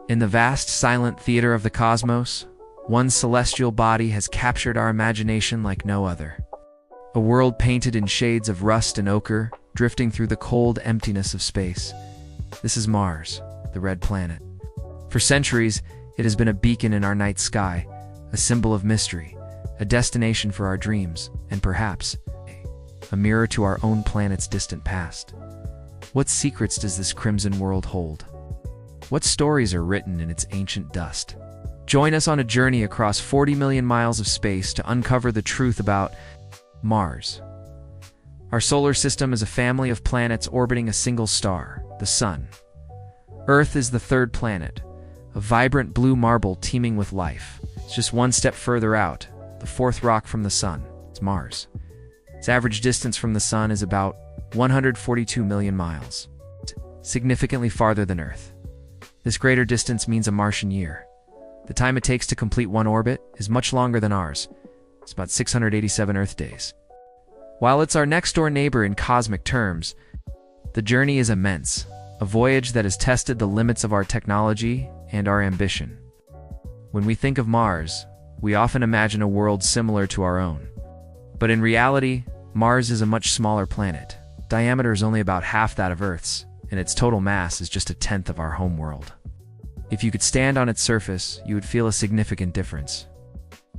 In the vast, silent theater of the cosmos, one celestial body has captured our imagination like no other. A world painted in shades of rust and ochre, drifting through the cold emptiness of space. This is Mars, the red planet. For centuries, it has been a beacon in our night sky, a symbol of mystery, a destination for our dreams, and perhaps, a mirror to our own planet's distant past. What secrets does this crimson world hold? What stories are written in its ancient dust? Join us on a journey across 40 million miles of space to uncover the truth about Mars. Our solar system is a family of planets orbiting a single star, the Sun. Earth is the third planet, a vibrant blue marble teeming with life. It's just one step further out, the fourth rock from the Sun. It's Mars. Its average distance from the Sun is about 142 million miles, significantly farther than Earth. This greater distance means a Martian year. The time it takes to complete one orbit is much longer than ours. It's about 687 Earth days. While it's our next-door neighbor in cosmic terms, the journey is immense, a voyage that has tested the limits of our technology and our ambition. When we think of Mars, we often imagine a world similar to our own. But in reality, Mars is a much smaller planet. Diameter is only about half that of Earth's, and its total mass is just a tenth of our home world. If you could stand on its surface, you would feel a significant difference.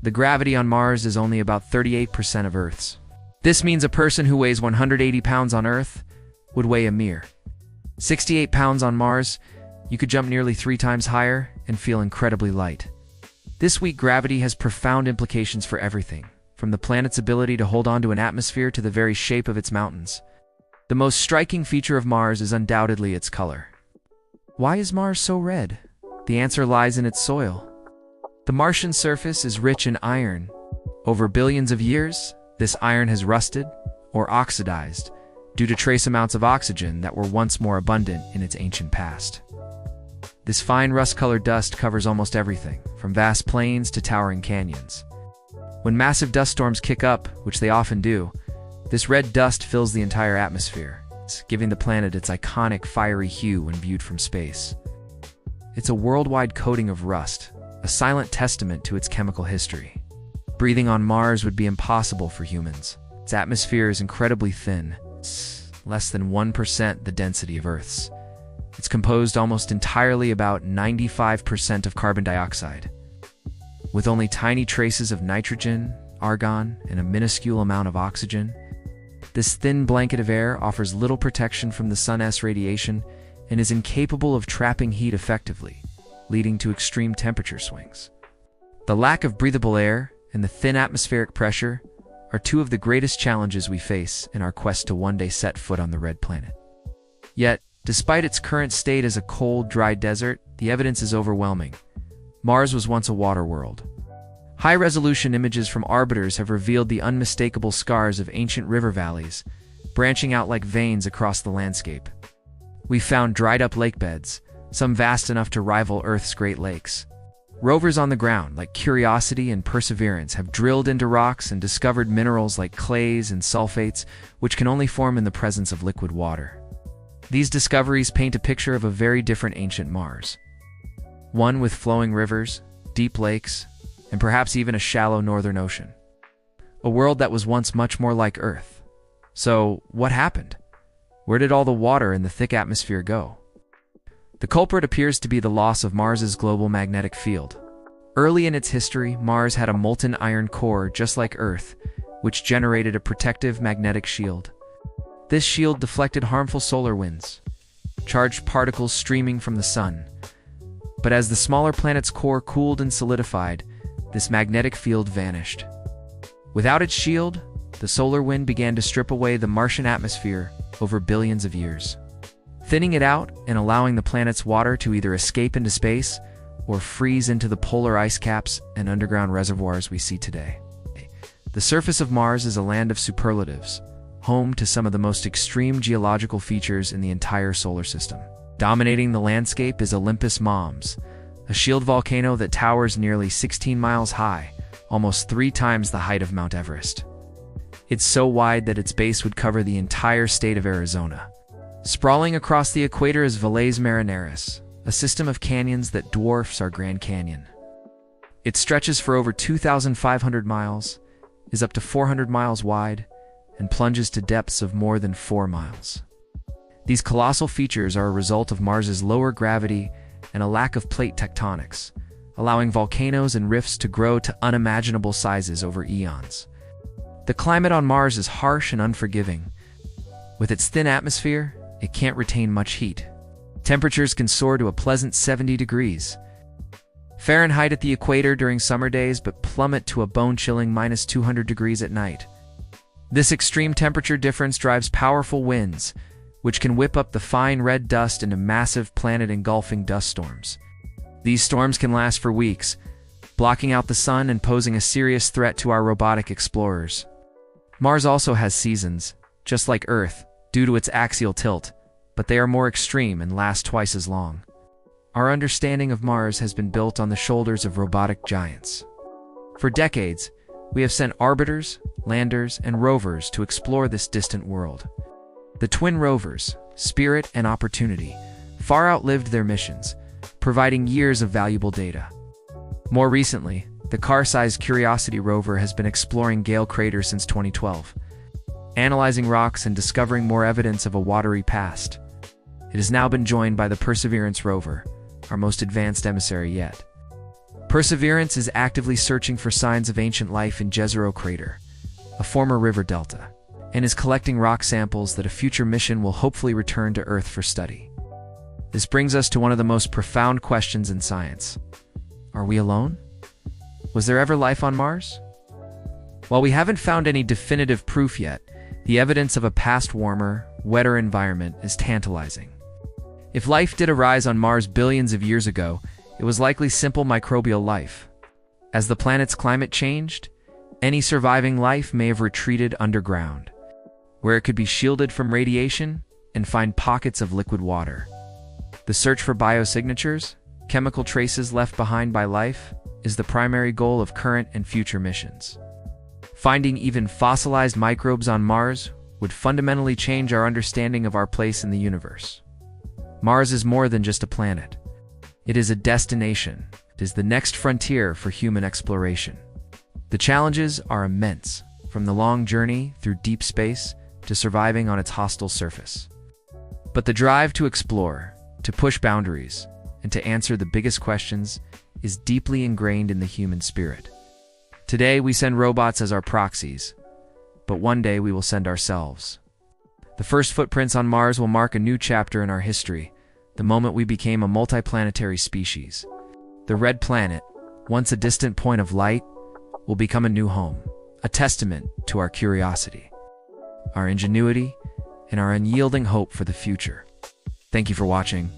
The gravity on Mars is only about 38% of Earth's. This means a person who weighs 180 pounds on Earth would weigh a mere 68 pounds on Mars. You could jump nearly 3 times higher and feel incredibly light. This weak gravity has profound implications for everything, from the planet's ability to hold on to an atmosphere to the very shape of its mountains. The most striking feature of Mars is undoubtedly its color. Why is Mars so red? The answer lies in its soil. The Martian surface is rich in iron. Over billions of years, this iron has rusted or oxidized due to trace amounts of oxygen that were once more abundant in its ancient past. This fine rust-colored dust covers almost everything, from vast plains to towering canyons. When massive dust storms kick up, which they often do, this red dust fills the entire atmosphere, giving the planet its iconic fiery hue when viewed from space. It's a worldwide coating of rust, a silent testament to its chemical history. Breathing on Mars would be impossible for humans. Its atmosphere is incredibly thin, less than 1% the density of Earth's. It's composed almost entirely about 95% of carbon dioxide, with only tiny traces of nitrogen, argon, and a minuscule amount of oxygen. This thin blanket of air offers little protection from the sun's radiation and is incapable of trapping heat effectively, leading to extreme temperature swings. The lack of breathable air and the thin atmospheric pressure are two of the greatest challenges we face in our quest to one day set foot on the red planet. Yet, despite its current state as a cold, dry desert, the evidence is overwhelming. Mars was once a water world. High-resolution images from orbiters have revealed the unmistakable scars of ancient river valleys, branching out like veins across the landscape. We found dried-up lake beds, some vast enough to rival Earth's Great Lakes. Rovers on the ground, like Curiosity and Perseverance, have drilled into rocks and discovered minerals like clays and sulfates, which can only form in the presence of liquid water. These discoveries paint a picture of a very different ancient Mars. One with flowing rivers, deep lakes, and perhaps even a shallow northern ocean. A world that was once much more like Earth. So, what happened? Where did all the water in the thick atmosphere go? The culprit appears to be the loss of Mars's global magnetic field. Early in its history, Mars had a molten iron core just like Earth, which generated a protective magnetic shield. This shield deflected harmful solar winds, charged particles streaming from the sun. But as the smaller planet's core cooled and solidified, this magnetic field vanished. Without its shield, the solar wind began to strip away the Martian atmosphere over billions of years, thinning it out and allowing the planet's water to either escape into space or freeze into the polar ice caps and underground reservoirs we see today. The surface of Mars is a land of superlatives, home to some of the most extreme geological features in the entire solar system. Dominating the landscape is Olympus Mons, a shield volcano that towers nearly 16 miles high, almost 3 times the height of Mount Everest. It's so wide that its base would cover the entire state of Arizona. Sprawling across the equator is Valles Marineris, a system of canyons that dwarfs our Grand Canyon. It stretches for over 2,500 miles, is up to 400 miles wide, and plunges to depths of more than 4 miles. These colossal features are a result of Mars's lower gravity and a lack of plate tectonics, allowing volcanoes and rifts to grow to unimaginable sizes over eons. The climate on Mars is harsh and unforgiving. With its thin atmosphere, it can't retain much heat. Temperatures can soar to a pleasant 70 degrees Fahrenheit at the equator during summer days, but plummet to a bone-chilling -200 degrees at night. This extreme temperature difference drives powerful winds, which can whip up the fine red dust into massive planet-engulfing dust storms. These storms can last for weeks, blocking out the sun and posing a serious threat to our robotic explorers. Mars also has seasons, just like Earth, due to its axial tilt, but they are more extreme and last twice as long. Our understanding of Mars has been built on the shoulders of robotic giants. For decades, we have sent orbiters, landers, and rovers to explore this distant world. The twin rovers, Spirit and Opportunity, far outlived their missions, providing years of valuable data. More recently, the car-sized Curiosity rover has been exploring Gale Crater since 2012, analyzing rocks and discovering more evidence of a watery past. It has now been joined by the Perseverance rover, our most advanced emissary yet. Perseverance is actively searching for signs of ancient life in Jezero Crater, a former river delta, and is collecting rock samples that a future mission will hopefully return to Earth for study. This brings us to one of the most profound questions in science. Are we alone? Was there ever life on Mars? While we haven't found any definitive proof yet, the evidence of a past warmer, wetter environment is tantalizing. If life did arise on Mars billions of years ago, it was likely simple microbial life. As the planet's climate changed, any surviving life may have retreated underground, where it could be shielded from radiation and find pockets of liquid water. The search for biosignatures, chemical traces left behind by life, is the primary goal of current and future missions. Finding even fossilized microbes on Mars would fundamentally change our understanding of our place in the universe. Mars is more than just a planet. It is a destination. It is the next frontier for human exploration. The challenges are immense, from the long journey through deep space to surviving on its hostile surface. But the drive to explore, to push boundaries, and to answer the biggest questions is deeply ingrained in the human spirit. Today, we send robots as our proxies, but one day we will send ourselves. The first footprints on Mars will mark a new chapter in our history, the moment we became a multiplanetary species. The red planet, once a distant point of light, will become a new home, a testament to our curiosity, our ingenuity, and our unyielding hope for the future. Thank you for watching.